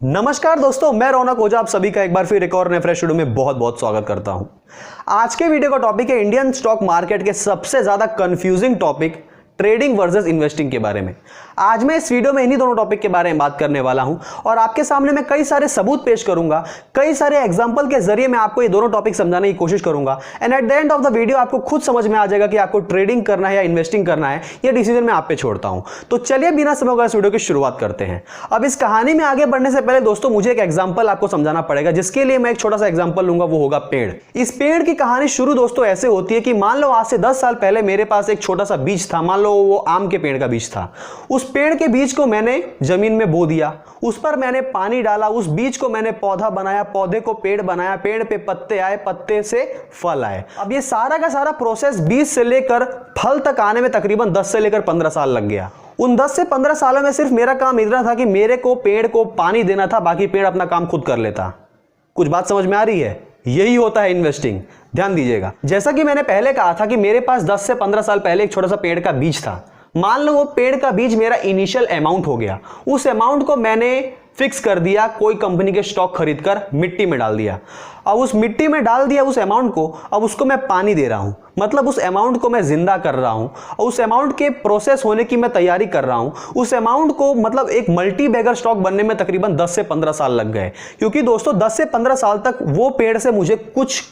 नमस्कार दोस्तों, मैं रौनक ओझा आप सभी का एक बार फिर एक और नए फ्रेश वीडियो में बहुत बहुत स्वागत करता हूं। आज के वीडियो का टॉपिक है इंडियन स्टॉक मार्केट के सबसे ज्यादा confusing topic trading versus investing के बारे में। आज मैं इस वीडियो में इन्हीं दोनों टॉपिक के बारे में बात करने वाला हूं और आपके सामने मैं कई सारे सबूत पेश करूंगा, कई सारे एग्जांपल के जरिए मैं आपको ये दोनों टॉपिक समझाने की कोशिश करूंगा and at the end of the video आपको खुद समझ में आ जाएगा कि आपको ट्रेडिंग करना है या इन्वेस्टिंग करना है, ये डिसीजन मैं आप पे छोड़ता हूं। तो चलिए बिना समय गवाए इस वीडियो की शुरुआत करते हैं। अब इस कहानी में आगे बढ़ने से पहले दोस्तों मुझे एक एग्जाम्पल आपको समझाना पड़ेगा, जिसके लिए मैं एक छोटा सा एग्जाम्पल लूंगा, वो होगा पेड़। इस पेड़ की कहानी शुरू दोस्तों ऐसे होती है कि मान लो आज से 10 साल पहले मेरे पास एक छोटा सा बीज था, मान लो वो आम के पेड़ का बीज था। उस पेड़ के बीज को मैंने जमीन में बो दिया, उस पर मैंने पानी डाला, उस बीज को मैंने पौधा बनाया, पौधे को पेड़ बनाया, पेड़ पे पत्ते आए, पत्ते से फल आए। अब ये सारा का सारा प्रोसेस बीज से लेकर फल तक आने में तकरीबन 10 से लेकर 15 साल लग गया। उन 10 से 15 सालों में सिर्फ मेरा काम इतना था कि मेरे को पेड़ को पानी देना था, बाकी पेड़ अपना काम खुद कर लेता। कुछ बात समझ में आ रही है? यही होता है इन्वेस्टिंग। ध्यान दीजिएगा, जैसा कि मैंने पहले कहा था कि मेरे पास 10 से 15 साल पहले एक छोटा सा पेड़ का बीज था। मान लो वो पेड़ का बीज मेरा इनिशियल अमाउंट हो गया, उस अमाउंट को मैंने फिक्स कर दिया, कोई कंपनी के स्टॉक खरीदकर मिट्टी में डाल दिया। अब उस मिट्टी में डाल दिया उस अमाउंट को, अब उसको मैं पानी दे रहा हूं, मतलब उस अमाउंट को मैं जिंदा कर रहा हूं और उस अमाउंट के प्रोसेस होने की मैं तैयारी कर रहा हूं। उस अमाउंट को मतलब एक मल्टी बैगर स्टॉक बनने में तकरीबन 10 से 15 साल लग गए, क्योंकि दोस्तों 10 से 15 साल तक वो पेड़ से मुझे कुछ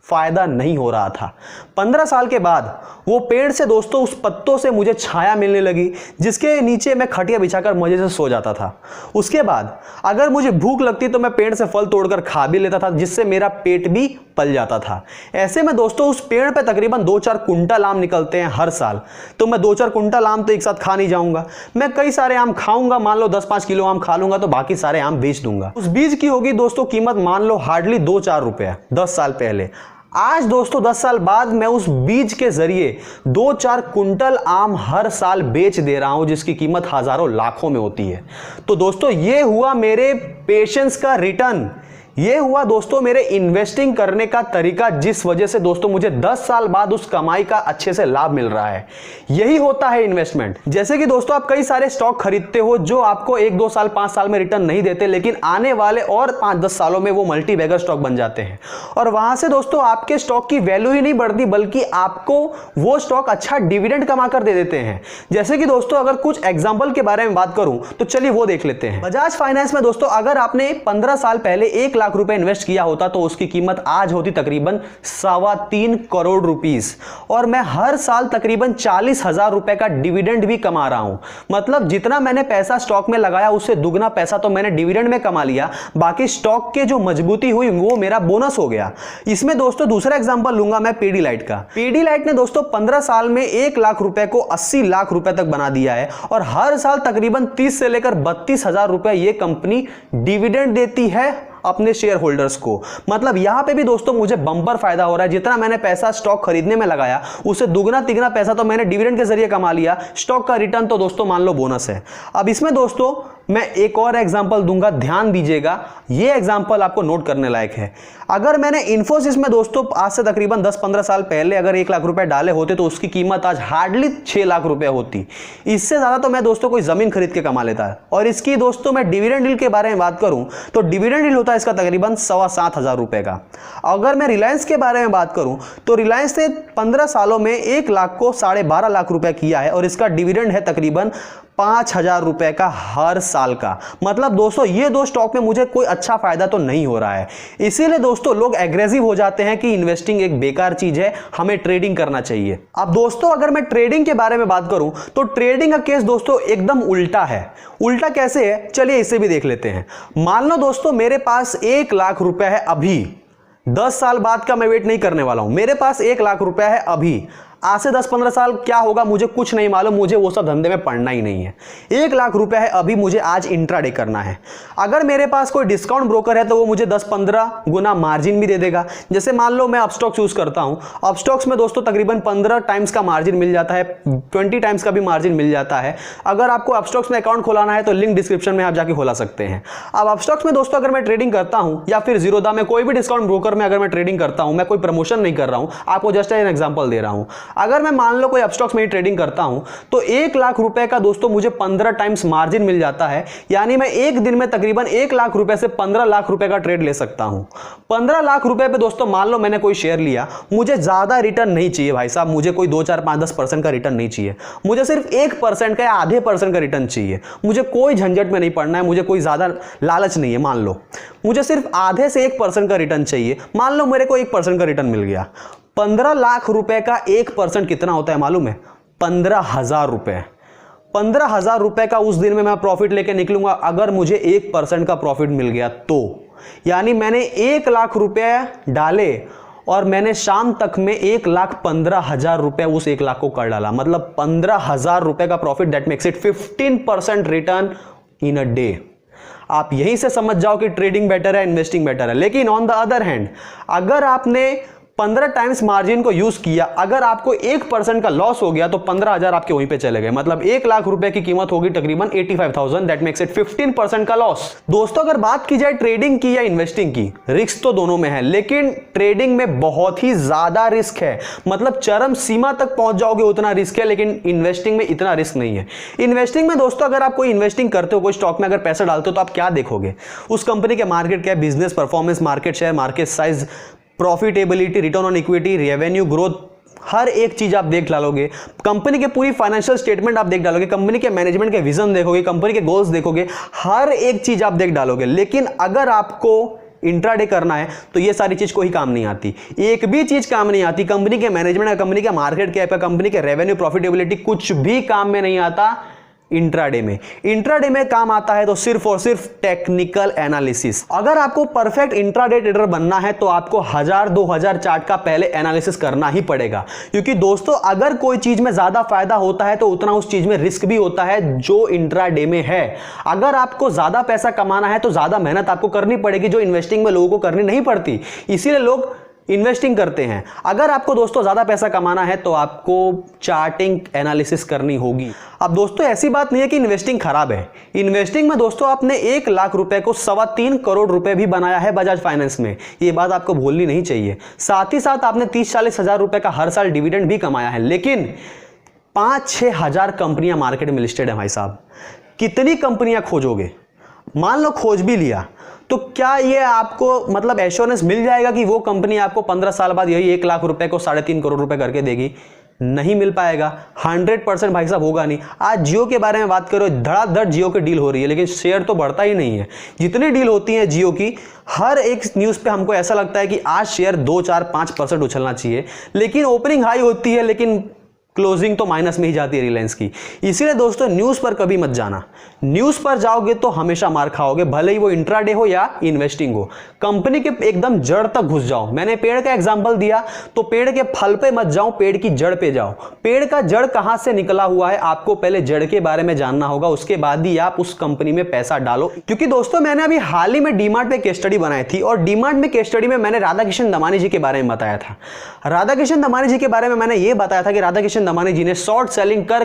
फायदा नहीं हो रहा था। 15 साल के बाद वो पेड़ से दोस्तों उस पत्तों से मुझे छाया मिलने लगी, जिसके नीचे मैं खटिया बिछाकर मजे से सो जाता था। उसके बाद अगर मुझे भूख लगती तो मैं पेड़ से फल तोड़कर खा भी लेता था, जिससे मेरा पेट भी पल जाता था। ऐसे में दोस्तों उस पेड़ पे तकरीबन 2-4 कुंटल आम निकलते हैं हर साल। तो मैं 2-4 कुंटल आम तो एक साथ खा नहीं जाऊंगा, मैं कई सारे आम खाऊंगा। मान लो 10-5 किलो आम खा लूंगा तो बाकी सारे आम बेच दूंगा। उस बीज की होगी दोस्तों कीमत मान लो हार्डली 2-4 रुपए 10 साल पहले। आज दोस्तों 10 साल बाद मैं उस बीज के जरिए 2-4 कुंटल आम हर साल बेच दे रहा हूं, जिसकी कीमत हजारों लाखों में होती है। तो दोस्तों ये हुआ मेरे पेशेंस का रिटर्न, ये हुआ दोस्तों मेरे इन्वेस्टिंग करने का तरीका, जिस वजह से दोस्तों मुझे 10 साल बाद उस कमाई का अच्छे से लाभ मिल रहा है। यही होता है इन्वेस्टमेंट। जैसे कि दोस्तों आप कई सारे स्टॉक खरीदते हो जो आपको 1-2 साल 5 साल में रिटर्न नहीं देते, लेकिन आने वाले और 5-10 सालों में वो मल्टी बैगर स्टॉक बन जाते हैं और वहां से दोस्तों आपके स्टॉक की वैल्यू ही नहीं बढ़ती, बल्कि आपको वो स्टॉक अच्छा डिविडेंड कमा कर दे देते हैं। जैसे कि दोस्तों अगर कुछ एग्जाम्पल के बारे में बात करूं तो चलिए वो देख लेते हैं। बजाज फाइनेंस में दोस्तों अगर आपने 15 साल पहले 1 लाख रुपए इन्वेस्ट किया होता तो उसकी कीमत आज होती तकरीबन 3.25 करोड़ रुपीस, और मैं हर साल तकरीबन 40,000 रुपए का डिविडेंड भी कमा रहा हूं। मतलब जितना मैंने पैसा स्टॉक में लगाया उससे दुगना पैसा तो मैंने डिविडेंड में कमा लिया, बाकी स्टॉक के जो मजबूती हुई वो मेरा बोनस हो गया। इसमें दोस्तों दूसरा एग्जांपल लूंगा मैं पीडीलाइट का। पीडीलाइट ने दोस्तों 15 साल में 1 लाख रुपए को 80 लाख रुपए तक बना दिया है और हर साल तकरीबन 30 से लेकर 32,000 रुपए ये कंपनी डिविडेंड देती है अपने शेयर होल्डर्स को। मतलब यहां पे भी दोस्तों मुझे बम्पर फायदा हो रहा है। जितना मैंने पैसा स्टॉक खरीदने में लगाया उससे दुगना तिगना पैसा तो मैंने डिविडेंड के जरिए कमा लिया। स्टॉक का रिटर्न तो दोस्तों मान लो बोनस है। अब इसमें दोस्तों मैं एक और एग्जांपल दूंगा, ध्यान दीजिएगा, ये एग्जांपल आपको नोट करने लायक है। अगर मैंने इन्फोसिस में दोस्तों आज से तकरीबन 10-15 साल पहले अगर 1 लाख रुपए डाले होते तो उसकी कीमत आज हार्डली 6 लाख रुपए होती। इससे ज्यादा तो मैं दोस्तों कोई जमीन खरीद के कमा लेता है। और इसकी दोस्तों मैं डिविडेंड डील के बारे में बात करूं तो डिविडेंड डील होता है इसका तकरीबन 7,500 रुपए का। अगर मैं रिलायंस के बारे में बात करूं तो रिलायंस ने 15 सालों में 1 लाख को 12.5 लाख रुपए किया है और इसका डिविडेंड है तकरीबन 5,000 रुपए का हर साल का। मतलब दोस्तों ये दो स्टॉक में मुझे कोई अच्छा फायदा तो नहीं हो रहा है। इसीलिए दोस्तों लोग एग्रेसिव हो जाते हैं कि इन्वेस्टिंग एक बेकार चीज है, हमें ट्रेडिंग करना चाहिए। अब दोस्तों अगर मैं ट्रेडिंग के बारे में बात करूं तो ट्रेडिंग का केस दोस्तों एकदम उल्टा है। उल्टा कैसे है चलिए इसे भी देख लेते हैं। मान लो दोस्तों मेरे पास 1 लाख रुपए है अभी, 10 साल बाद का मैं वेट नहीं करने वाला हूं। मेरे पास 1 लाख रुपए है अभी, आज से 10-15 साल क्या होगा मुझे कुछ नहीं मालूम, मुझे वो सब धंधे में पड़ना ही नहीं है। 1 लाख रुपए है अभी, मुझे आज इंट्राडे करना है। अगर मेरे पास कोई डिस्काउंट ब्रोकर है तो वो मुझे 10-15 गुना मार्जिन भी दे देगा। जैसे मान लो मैं अपस्टॉक्स यूज करता हूं, अपस्टॉक्स में दोस्तों तकरीबन 15 टाइम्स का मार्जिन मिल जाता है, 20 टाइम्स का भी मार्जिन मिल जाता है। अगर आपको अपस्टॉक्स में अकाउंट खोलाना है तो लिंक डिस्क्रिप्शन में आप जाके खोला सकते हैं। अब अपस्टॉक्स में दोस्तों अगर मैं ट्रेडिंग करता हूं या फिर जीरोधा में कोई भी डिस्काउंट ब्रोकर में अगर मैं ट्रेडिंग करता हूं, मैं कोई प्रमोशन नहीं कर रहा हूं, आपको जस्ट एन एग्जांपल दे रहा हूं। अगर मैं मान लो कोई अपस्टॉक्स में ही ट्रेडिंग करता हूं तो 1 लाख रुपए का दोस्तों मुझे 15 टाइम्स मार्जिन मिल जाता है, यानी मैं एक दिन में तकरीबन 1 लाख रुपए से 15 लाख रुपए का ट्रेड ले सकता हूं। 15 लाख रुपए पे दोस्तों मान लो मैंने कोई शेयर लिया, मुझे ज्यादा रिटर्न नहीं चाहिए भाई साहब, मुझे कोई 2, 4, 5, 10% का रिटर्न नहीं चाहिए, मुझे सिर्फ 1% का या आधे % का रिटर्न चाहिए। मुझे कोई झंझट में नहीं पड़ना है, मुझे कोई ज्यादा लालच नहीं है। मान लो मुझे सिर्फ आधे से 1% का रिटर्न चाहिए। मान लो मेरे को 1% का रिटर्न मिल गया। 15 लाख रुपए का 1% कितना होता है मालूम है? 15,000 रुपए। 15,000 रुपए का उस दिन में मैं प्रॉफिट लेके निकलूंगा अगर मुझे 1% का प्रॉफिट मिल गया तो, यानी मैंने 1 लाख रुपए डाले और मैंने शाम तक में 1,15,000 रुपए उस 1 लाख को कर डाला, मतलब 15,000 रुपए का profit. That makes it 15% return in a day. आप यहीं से समझ जाओ कि ट्रेडिंग बेटर है, इन्वेस्टिंग बेटर है। लेकिन ऑन द अदर हैंड अगर आपने 15 टाइम्स मार्जिन को यूज किया, अगर आपको 1% का लॉस हो गया तो 15,000 आपके वहीं पे चले गए, मतलब 1 लाख रुपए की कीमत होगी तकरीबन 85,000। दैट मेक्स इट 15% का लॉस। दोस्तों अगर बात की जाए ट्रेडिंग की या इन्वेस्टिंग की, रिस्क तो दोनों में है, लेकिन ट्रेडिंग में बहुत ही ज्यादा रिस्क है, मतलब चरम सीमा तक पहुंच जाओगे उतना रिस्क है, लेकिन इन्वेस्टिंग में इतना रिस्क नहीं है। इन्वेस्टिंग में दोस्तों अगर आप कोई इन्वेस्टिंग करते हो, कोई स्टॉक में अगर पैसा डालते हो तो आप क्या देखोगे? उस कंपनी के market cap, business performance, market share, market size, profitability, return on equity, revenue growth, हर एक चीज आप देख डालोगे। कंपनी के पूरी फाइनेंशियल स्टेटमेंट आप देख डालोगे, कंपनी के मैनेजमेंट के विजन देखोगे, कंपनी के गोल्स देखोगे, हर एक चीज आप देख डालोगे। लेकिन अगर आपको इंट्राडे करना है तो ये सारी चीज कोई काम नहीं आती, एक भी चीज काम नहीं आती। कंपनी के मैनेजमेंट, कंपनी के मार्केट कैप, कंपनी के रेवेन्यू, प्रॉफिटेबिलिटी, कुछ भी काम में नहीं आता इंट्राडे में। इंट्राडे में काम आता है तो सिर्फ और सिर्फ टेक्निकल एनालिसिस। अगर आपको परफेक्ट इंट्राडे ट्रेडर बनना है तो आपको 1000-2000 चार्ट का पहले एनालिसिस करना ही पड़ेगा, क्योंकि दोस्तों अगर कोई चीज में ज्यादा फायदा होता है तो उतना उस चीज में रिस्क भी होता है जो इंट्राडे में है। अगर आपको ज्यादा पैसा कमाना है तो ज्यादा मेहनत आपको करनी पड़ेगी, जो इन्वेस्टिंग में लोगों को करनी नहीं पड़ती, इसीलिए लोग इन्वेस्टिंग करते हैं। अगर आपको दोस्तों ज्यादा पैसा कमाना है तो आपको चार्टिंग एनालिसिस करनी होगी। अब दोस्तों ऐसी बात नहीं है कि इन्वेस्टिंग खराब है। इन्वेस्टिंग में दोस्तों आपने 1 लाख रुपए को 3.25 करोड़ रुपए भी बनाया है बजाज फाइनेंस में, ये बात आपको भूलनी नहीं चाहिए। साथ ही साथ आपने 30-40 हजार रुपए का हर साल डिविडेंड भी कमाया है। लेकिन 5-6 हजार कंपनियां मार्केट में लिस्टेड है भाई साहब, कितनी कंपनियां खोजोगे? मान लो खोज भी लिया तो क्या ये आपको मतलब एश्योरेंस मिल जाएगा कि वो कंपनी आपको 15 साल बाद यही 1 लाख रुपए को 3.5 करोड़ रुपए करके देगी? नहीं मिल पाएगा, 100% भाई साहब होगा नहीं। आज जियो के बारे में बात करो, धड़ाधड़ जियो की डील हो रही है, लेकिन शेयर तो बढ़ता ही नहीं है। जितनी डील होती है जियो की, हर एक न्यूज पे हमको ऐसा लगता है कि आज शेयर 2, 4, 5% उछलना चाहिए, लेकिन ओपनिंग हाई होती है लेकिन क्लोजिंग तो माइनस में ही जाती है रिलायंस की। इसीलिए दोस्तों न्यूज पर कभी मत जाना, न्यूज पर जाओगे तो हमेशा मार खाओगे, भले ही वो इंट्राडे हो या इन्वेस्टिंग हो। कंपनी के एकदम जड़ तक घुस जाओ। मैंने पेड़ का एग्जांपल दिया तो पेड़ के फल पे मत जाओ, पेड़ की जड़ पे जाओ। पेड़ का जड़ कहां से निकला हुआ है आपको पहले जड़ के बारे में जानना होगा, उसके बाद ही आप उस कंपनी में पैसा डालो। क्योंकि दोस्तों मैंने अभी हाल ही में डीमार्ट पे केस स्टडी बनाई थी, और डीमार्ट में केस स्टडी में मैंने राधाकिशन दमानी जी के बारे में बताया था। राधाकिशन दमानी जी के बारे में मैंने ये बताया था कि राधाकिशन दमानी जी ने शॉर्ट सेलिंग कर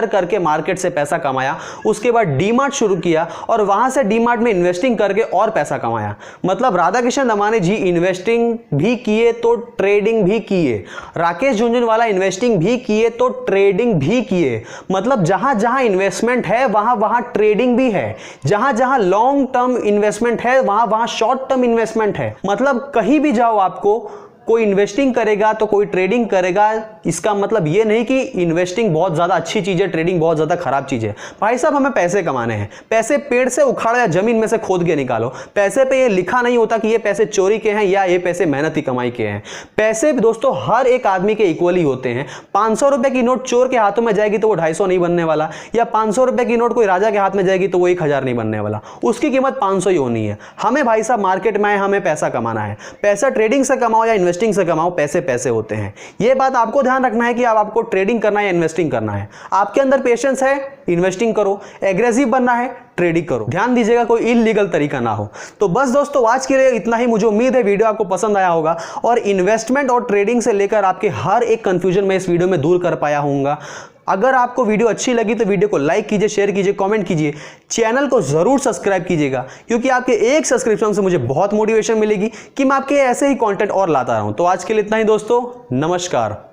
करके मार्केट से पैसा कमाया, उसके बाद डीमार्ट शुरू किया और वहां से डीमार्ट में इन्वेस्टिंग करके और पैसा कमाया। मतलब राधाकिशन दमानी जी इन्वेस्टिंग भी किए तो ट्रेडिंग भी किए, राकेश झुनझुनवाला इन्वेस्टिंग भी किए तो ट्रेडिंग भी किए। मतलब जहां जहां इन्वेस्टमेंट है वहां वहां ट्रेडिंग भी है, जहां जहां लॉन्ग टर्म इन्वेस्टमेंट है वहां वहां शॉर्ट टर्म इन्वेस्टमेंट है। मतलब कहीं भी जाओ आपको कोई इन्वेस्टिंग करेगा तो कोई ट्रेडिंग करेगा। इसका मतलब ये नहीं कि इन्वेस्टिंग बहुत ज्यादा अच्छी चीज है, ट्रेडिंग बहुत ज्यादा खराब चीज है। भाई साहब हमें पैसे कमाने हैं, पैसे पेड़ से उखाड़ो या जमीन में से खोद के निकालो। पैसे पे ये लिखा नहीं होता कि ये पैसे चोरी के हैं या ये पैसे मेहनत की कमाई के हैं। पैसे दोस्तों हर एक आदमी के इक्वली होते हैं। 500 रुपए की नोट चोर के हाथों में जाएगी तो वो 250 नहीं बनने वाला, या 500 रुपए की नोट कोई राजा के हाथ में जाएगी तो वो 1000 नहीं बनने वाला, उसकी कीमत 500 ही होनी है। हमें भाई साहब मार्केट में हमें पैसा कमाना है, पैसा ट्रेडिंग से कमाओ या इन्वेस्टिंग से कमाओ, पैसे पैसे होते हैं। यह बात आपको ध्यान रखना है कि आपको ट्रेडिंग करना है या इन्वेस्टिंग करना है। आपके अंदर पेशेंस है, इन्वेस्टिंग करो, एग्रेसिव बनना है, ट्रेडिंग करो। ध्यान दीजिएगा कोई इलीगल तरीका ना हो। तो बस दोस्तों आज के लिए इतना ही। मुझे उम्मीद है वीडियो आपको पसंद आया होगा और इन्वेस्टमेंट और ट्रेडिंग से लेकर आपके हर एक कंफ्यूजन में इस वीडियो में दूर कर पाया होऊंगा। अगर आपको वीडियो अच्छी लगी तो वीडियो को लाइक कीजिए, शेयर कीजिए, कमेंट कीजिए, चैनल को जरूर सब्सक्राइब कीजिएगा, क्योंकि आपके एक सब्सक्रिप्शन से मुझे बहुत मोटिवेशन मिलेगी कि मैं आपके ऐसे ही कंटेंट और लाता रहूं। तो आज के लिए इतना ही दोस्तों, नमस्कार।